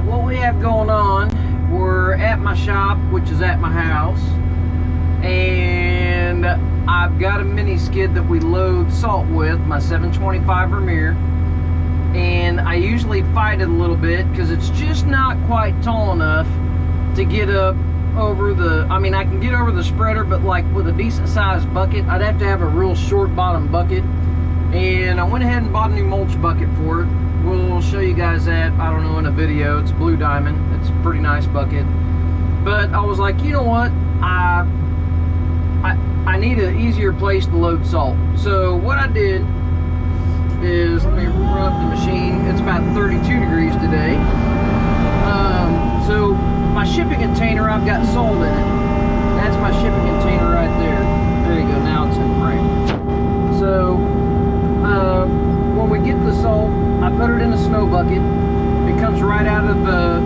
what we have going on, we're at my shop, which is at my house, and I've got a mini skid that we load salt with, my 725 Vermeer, and I usually fight it a little bit because it's just not quite tall enough to get up over the, I mean, I can get over the spreader, but like with a decent sized bucket, I'd have to have a real short bottom bucket. And I went ahead and bought a new mulch bucket for it. We'll show you guys that, I don't know, in a video. It's Blue Diamond. It's a pretty nice bucket. But I was like, you know what? I need an easier place to load salt. So what I did is, let me run up the machine. It's about 32 degrees today. So my shipping container, I've got salt in it. That's my shipping container right there. There you go, now it's in frame. So when we get the salt, I put it in a snow bucket. It comes right out of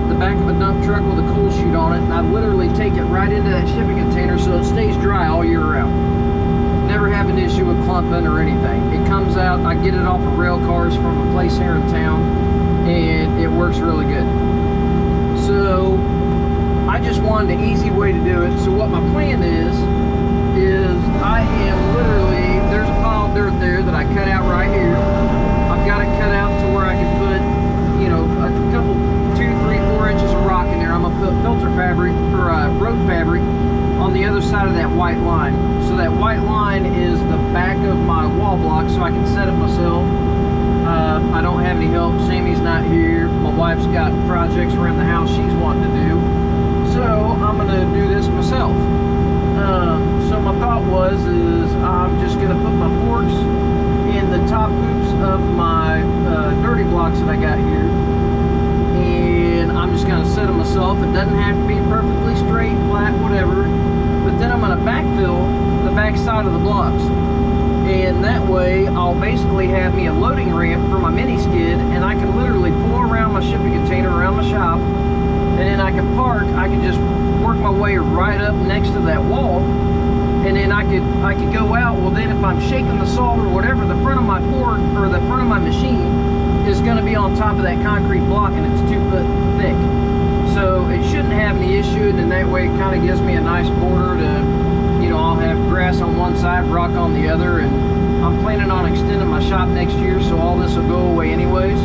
the back of a dump truck with a cool chute on it, and I literally take it right into that shipping container so it stays dry all year round. Never have an issue with clumping or anything. It comes out, I get it off of rail cars from a place here in town, and it works really good. So I just wanted an easy way to do it. So what my plan is I am literally, there's a pile of dirt there that I cut out right here. I've got it cut out to where I can put, you know, a couple, 2, 3, 4 inches of rock in there. I'm gonna put filter fabric or road fabric on the other side of that white line. So that white line is the back of my wall block, so I can set it myself. I don't have any help. Sammy's not here. My wife's got projects around the house she's wanting to do. So I'm gonna do this myself. So my thought is I'm just gonna put my forks in the top hoops of my dirty blocks that I got here, and I'm just gonna set them myself. It doesn't have to be perfectly straight, flat, whatever. But then I'm gonna backfill the back side of the blocks, and that way I'll basically have me a loading ramp for my mini skid, and I can literally pull around my shipping container around my shop, and then I can park. I can just work my way right up next to that wall, and then I could go out. Well, then if I'm shaking the salt or whatever, the front of my fork or the front of my machine is going to be on top of that concrete block, and it's 2 foot thick, so it shouldn't have any issue. And then that way it kind of gives me a nice border to, you know, I'll have grass on one side, rock on the other, and I'm planning on extending my shop next year, so all this will go away anyways.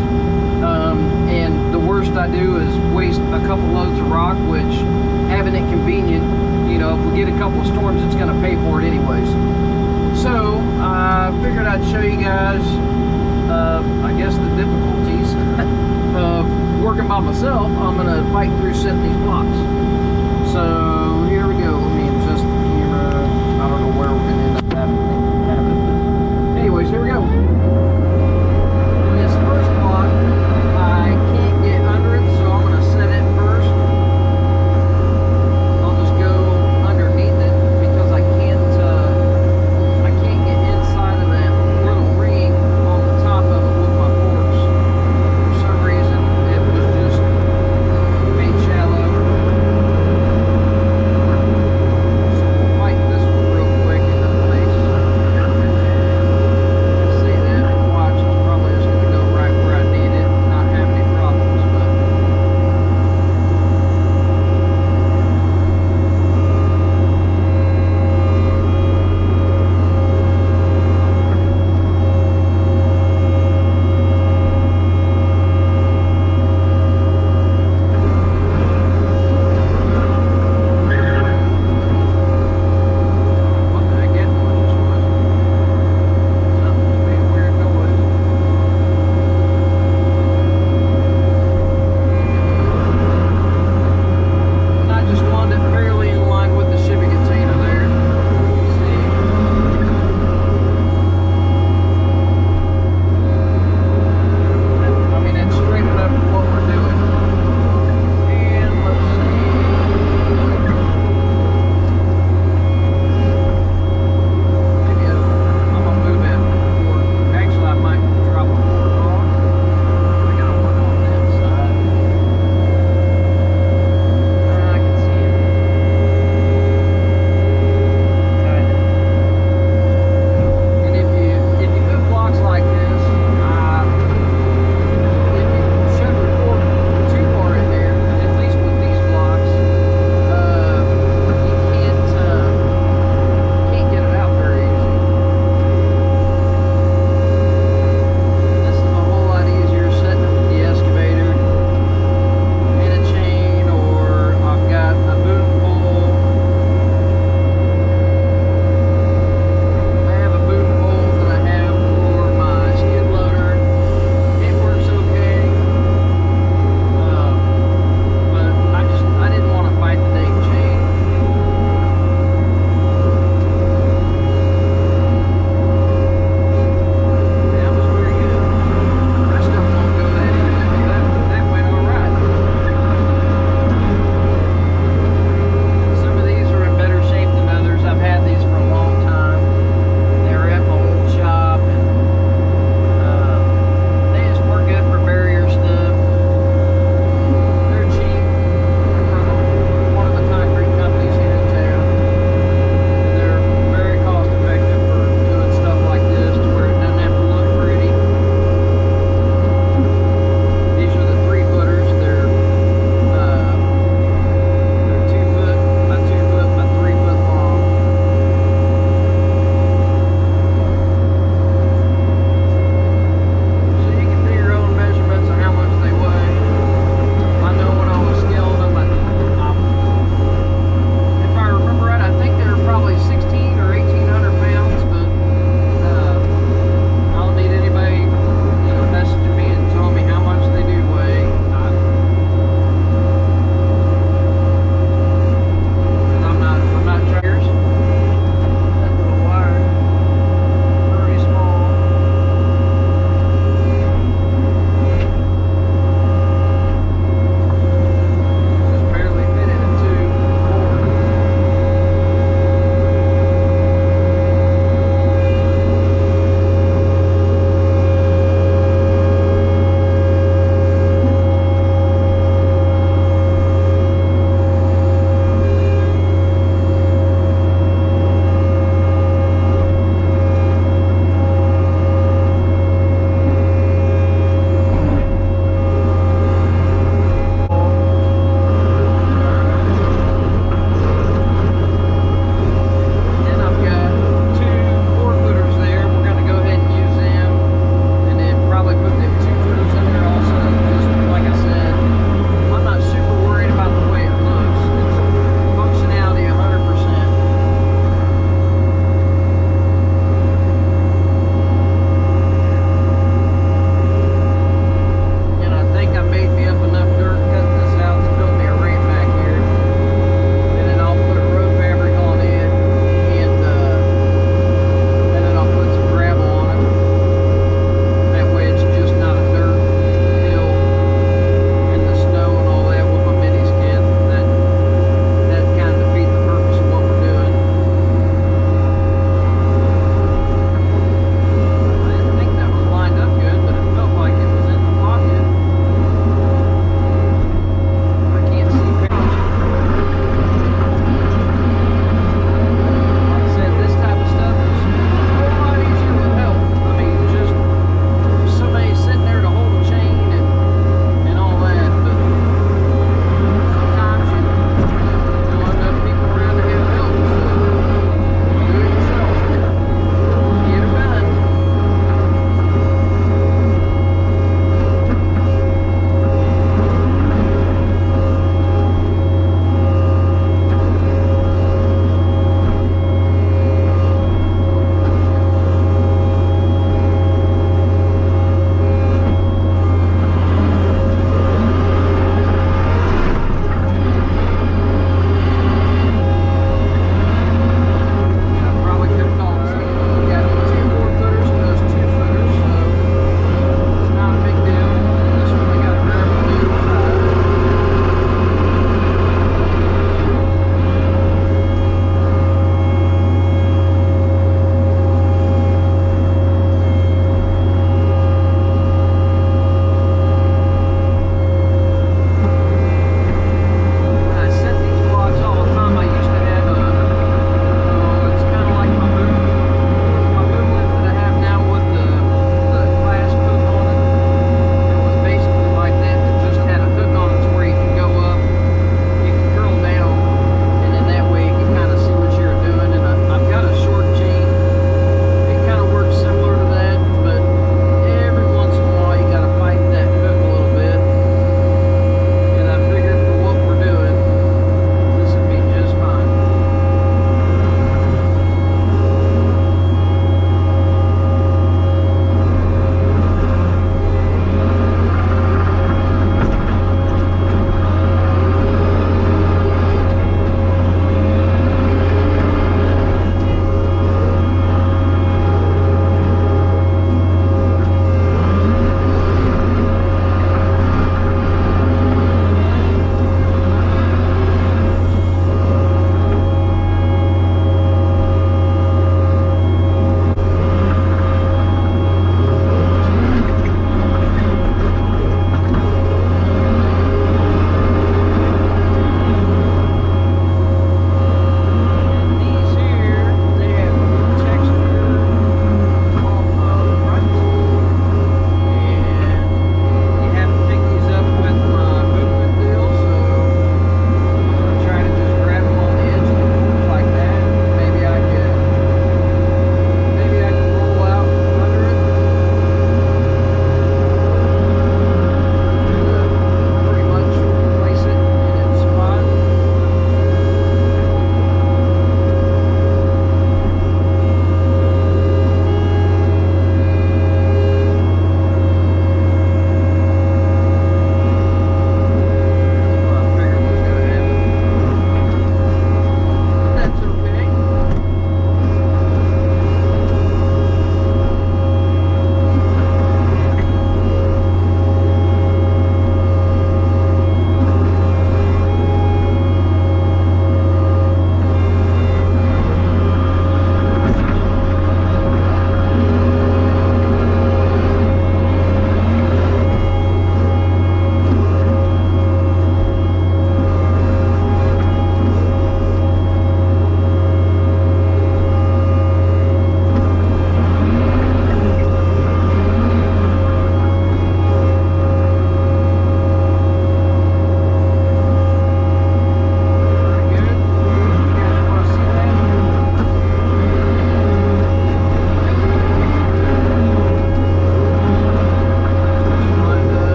And the worst I do is waste a couple loads of rock, which, having it convenient, you know, if we get a couple of storms, it's going to pay for it anyways. So I figured I'd show you guys, I guess, the difficulties of working by myself. I'm going to fight through setting these blocks. So here we go. Let me adjust the camera. I don't know where we're going to end up having it. Anyways, here we go. In this first block, I can't get under it, so I'm going to set it first. I'll just go underneath it because I can't get inside of that little ring on the top of it with my forks. For some reason, it was just made shallow.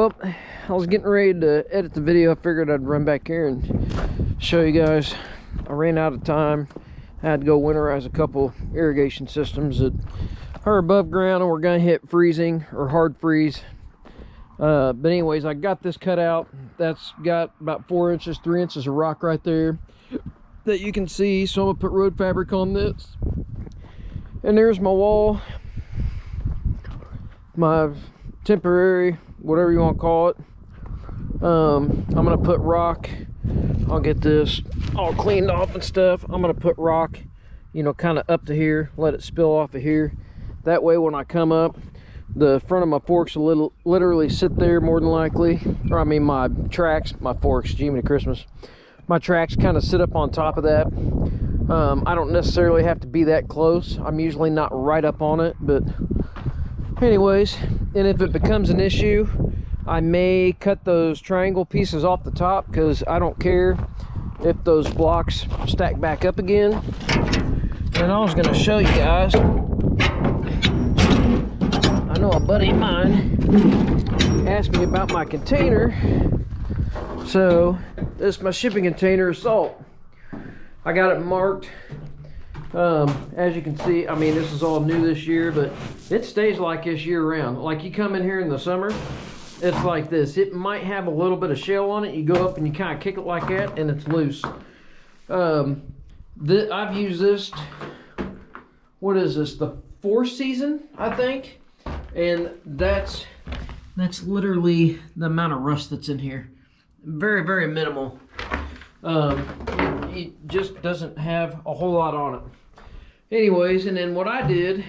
Well, I was getting ready to edit the video. I figured I'd run back here and show you guys. I ran out of time. I had to go winterize a couple irrigation systems that are above ground and we're gonna hit freezing or hard freeze. But anyways, I got this cut out. That's got about 4 inches, 3 inches of rock right there that you can see. So I'm gonna put road fabric on this. And there's my wall, my temporary, whatever you want to call it. I'm gonna put rock. I'll get this all cleaned off and stuff. I'm gonna put rock, you know, kind of up to here, let it spill off of here. That way when I come up, the front of my forks will literally sit there more than likely. Or I mean my tracks, my forks, Jiminy Christmas. My tracks kind of sit up on top of that. I don't necessarily have to be that close. I'm usually not right up on it, but anyways, and if it becomes an issue, I may cut those triangle pieces off the top, because I don't care if those blocks stack back up again. And I was going to show you guys, I know a buddy of mine asked me about my container. So this is my shipping container of salt. I got it marked. As you can see, I mean, this is all new this year, but it stays like this year round. Like you come in here in the summer, it's like this. It might have a little bit of shell on it. You go up and you kind of kick it like that and it's loose. I've used this, what is this, the 4th season, I think? And that's literally the amount of rust that's in here. Very, very minimal. It just doesn't have a whole lot on it. Anyways, and then what I did,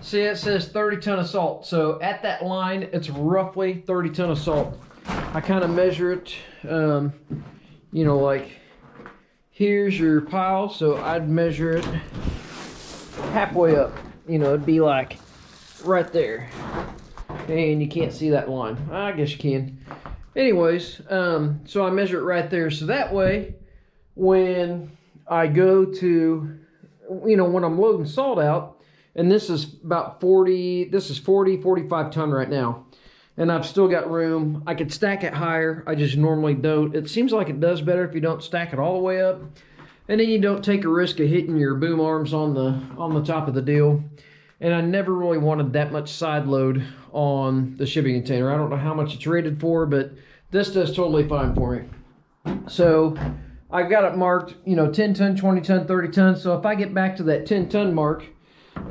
see it says 30 ton of salt. So at that line, it's roughly 30 ton of salt. I kind of measure it, you know, like here's your pile. So I'd measure it halfway up. You know, it'd be like right there. And you can't see that line. I guess you can. Anyways, so I measure it right there. So that way, when I go to, you know, when I'm loading salt out, and this is about 45 ton right now. And I've still got room. I could stack it higher. I just normally don't. It seems like it does better if you don't stack it all the way up. And then you don't take a risk of hitting your boom arms on the top of the deal. And I never really wanted that much side load on the shipping container. I don't know how much it's rated for, but this does totally fine for me. So I got it marked, you know, 10 ton, 20 ton, 30 ton. So if I get back to that 10 ton mark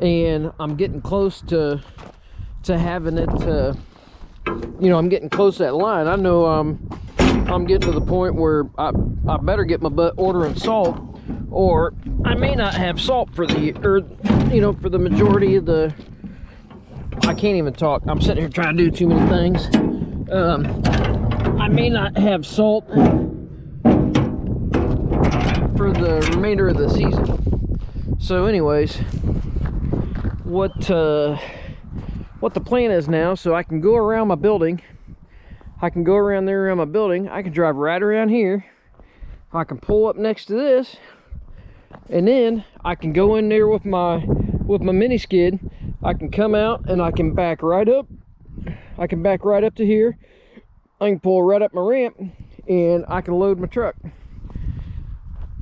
and I'm getting close to having it, you know, I'm getting close to that line, I know I'm getting to the point where I better get my butt ordering salt, or I may not have salt for the, or you know, for the majority of the, I can't even talk. I'm sitting here trying to do too many things. I may not have salt for the remainder of the season. So anyways, what the plan is now, so I can go around my building. I can go around there around my building. I can drive right around here. I can pull up next to this, and then I can go in there with my mini skid. I can come out and I can back right up. I can back right up to here. I can pull right up my ramp and I can load my truck.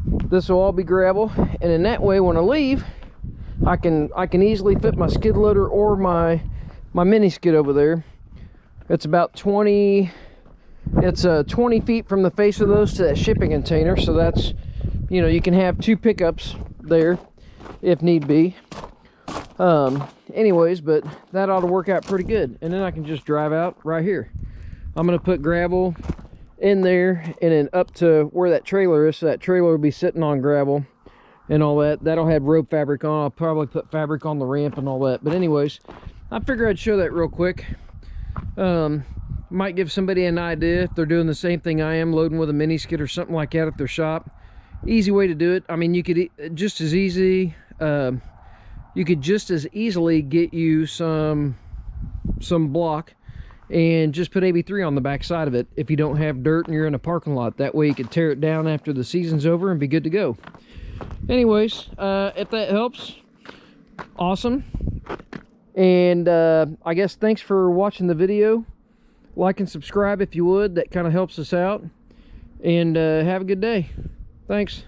This will all be gravel, and in that way when I leave, I can easily fit my skid loader or my mini skid over there. It's about 20 feet from the face of those to that shipping container, so that's, you know, you can have 2 pickups there if need be. Anyways, but that ought to work out pretty good, and then I can just drive out right here. I'm gonna put gravel in there and then up to where that trailer is, so that trailer will be sitting on gravel and all that. That'll have rope fabric on. I'll probably put fabric on the ramp and all that, but anyways, I figure I'd show that real quick. Might give somebody an idea if they're doing the same thing I am, loading with a mini skid or something like that at their shop. Easy way to do it. I mean, you could just as easy, you could just as easily get you some block and just put AB3 on the back side of it if you don't have dirt and you're in a parking lot. That way you could tear it down after the season's over and be good to go. Anyways, if that helps, awesome. And I guess thanks for watching the video. Like and subscribe if you would. That kind of helps us out. And have a good day. Thanks.